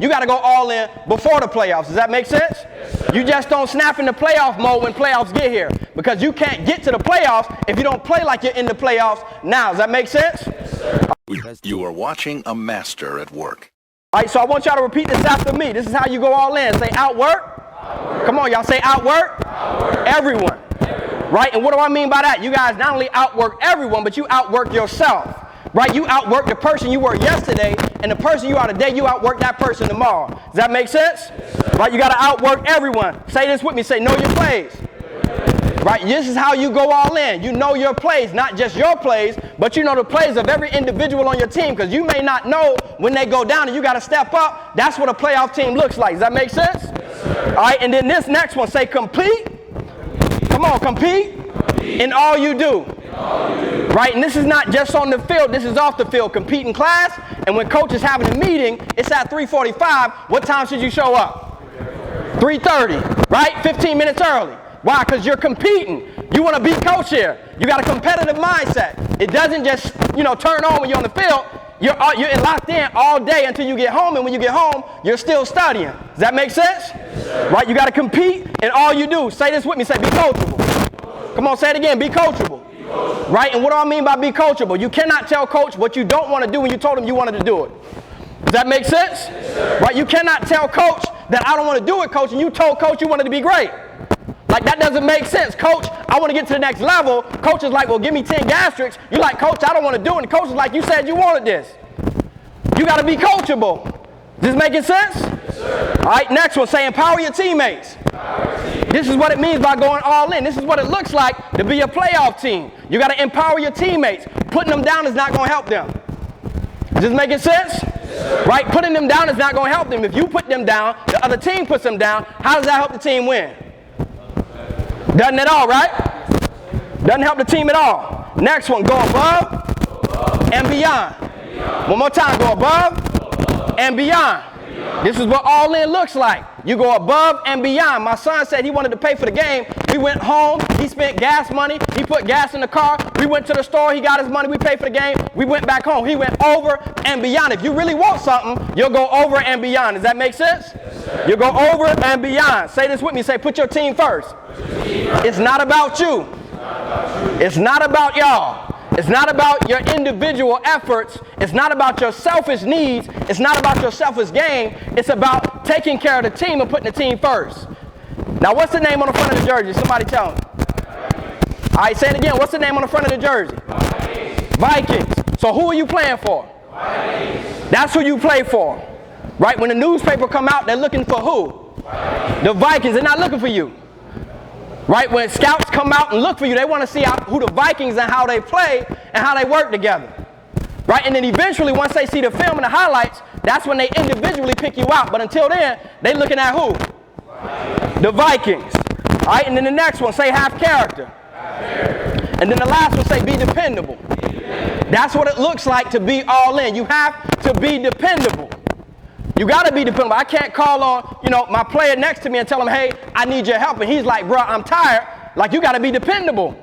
you got to go all in before the playoffs. Does that make sense? Yes, you just don't snap in the playoff mode when playoffs get here, because you can't get to the playoffs if you don't play like you're in the playoffs now. Does that make sense? Yes, you are watching a master at work. All right, so I want y'all to repeat this after me. This is how you go all in. Say outwork. Come on, y'all say outwork. Everyone. Right? And what do I mean by that? You guys not only outwork everyone, but you outwork yourself. Right? You outwork the person you were yesterday, and the person you are today, you outwork that person tomorrow. Does that make sense? Right? You got to outwork everyone. Say this with me. Say, know your plays. Right? This is how you go all in. You know your plays, not just your plays, but you know the plays of every individual on your team, because you may not know when they go down and you got to step up. That's what a playoff team looks like. Does that make sense? All right, and then this next one, say compete. Come on, compete in all you do. Right, and this is not just on the field, this is off the field. Compete in class, and when coach is having a meeting, it's at 3:45. What time should you show up? 3:30, right? 15 minutes early. Why? Because you're competing. You want to beat coach here. You got a competitive mindset. It doesn't just, turn on when you're on the field. You're locked in all day until you get home, and when you get home, you're still studying. Does that make sense? Yes, right? You got to compete in all you do. Say this with me. Say, be coachable. Come on, say it again. Be coachable. Right? And what do I mean by be coachable? You cannot tell coach what you don't want to do when you told him you wanted to do it. Does that make sense? Yes, right? You cannot tell coach that I don't want to do it, coach, and you told coach you wanted to be great. Like, that doesn't make sense. Coach, I want to get to the next level. Coach is like, well, give me 10 gastrics. You're like, coach, I don't want to do it. And coach is like, you said you wanted this. You got to be coachable. Is this making sense? Yes, all right, next one. Say empower your teammates. This is what it means by going all in. This is what it looks like to be a playoff team. You got to empower your teammates. Putting them down is not going to help them. Is this making sense? Yes, right? Putting them down is not going to help them. If you put them down, the other team puts them down. How does that help the team win? Doesn't at all, right? Doesn't help the team at all. Next one, go above and beyond. One more time, go above and beyond. This is what all in looks like. You go above and beyond. My son said he wanted to pay for the game. We went home. He spent gas money. He put gas in the car. We went to the store. He got his money. We paid for the game. We went back home. He went over and beyond. If you really want something, you'll go over and beyond. Does that make sense? Yes, you'll go over and beyond. Say this with me. Say, put your team first. It's not about you. It's not about y'all. It's not about your individual efforts. It's not about your selfish needs. It's not about your selfish gain. It's about taking care of the team and putting the team first. Now, what's the name on the front of the jersey? Somebody tell me. All right, say it again. What's the name on the front of the jersey? Vikings. So who are you playing for? Vikings. That's who you play for. Right? When the newspaper come out, they're looking for who? Vikings. The Vikings. They're not looking for you. Right? When scouts come out and look for you, they want to see who the Vikings and how they play and how they work together. Right? And then eventually, once they see the film and the highlights, that's when they individually pick you out. But until then, they looking at who? Vikings. The Vikings. All right? And then the next one, say have character. And then the last one, say be dependable. That's what it looks like to be all in. You have to be dependable. You got to be dependable. I can't call on, my player next to me and tell him, hey, I need your help. And he's like, bro, I'm tired. Like, you got to be dependable.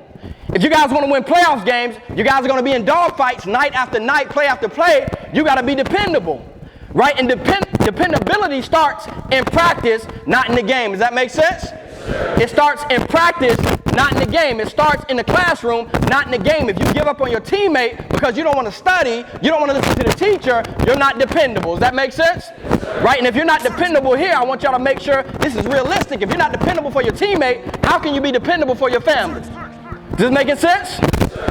If you guys want to win playoffs games, you guys are going to be in dogfights night after night, play after play. You got to be dependable. Right? And dependability starts in practice, not in the game. Does that make sense? It starts in practice, not in the game. It starts in the classroom, not in the game. If you give up on your teammate because you don't want to study, you don't want to listen to the teacher, you're not dependable. Does that make sense? Right? And if you're not dependable here, I want y'all to make sure this is realistic. If you're not dependable for your teammate, how can you be dependable for your family? Is this making sense?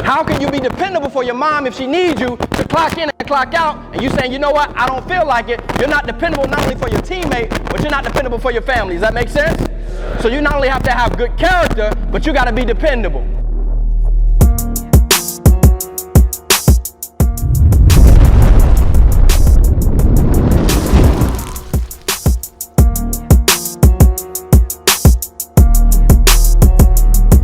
How can you be dependable for your mom if she needs you to clock in and clock out, and you saying, you know what, I don't feel like it? You're not dependable not only for your teammate, but you're not dependable for your family. Does that make sense? So you not only have to have good character, but you got to be dependable.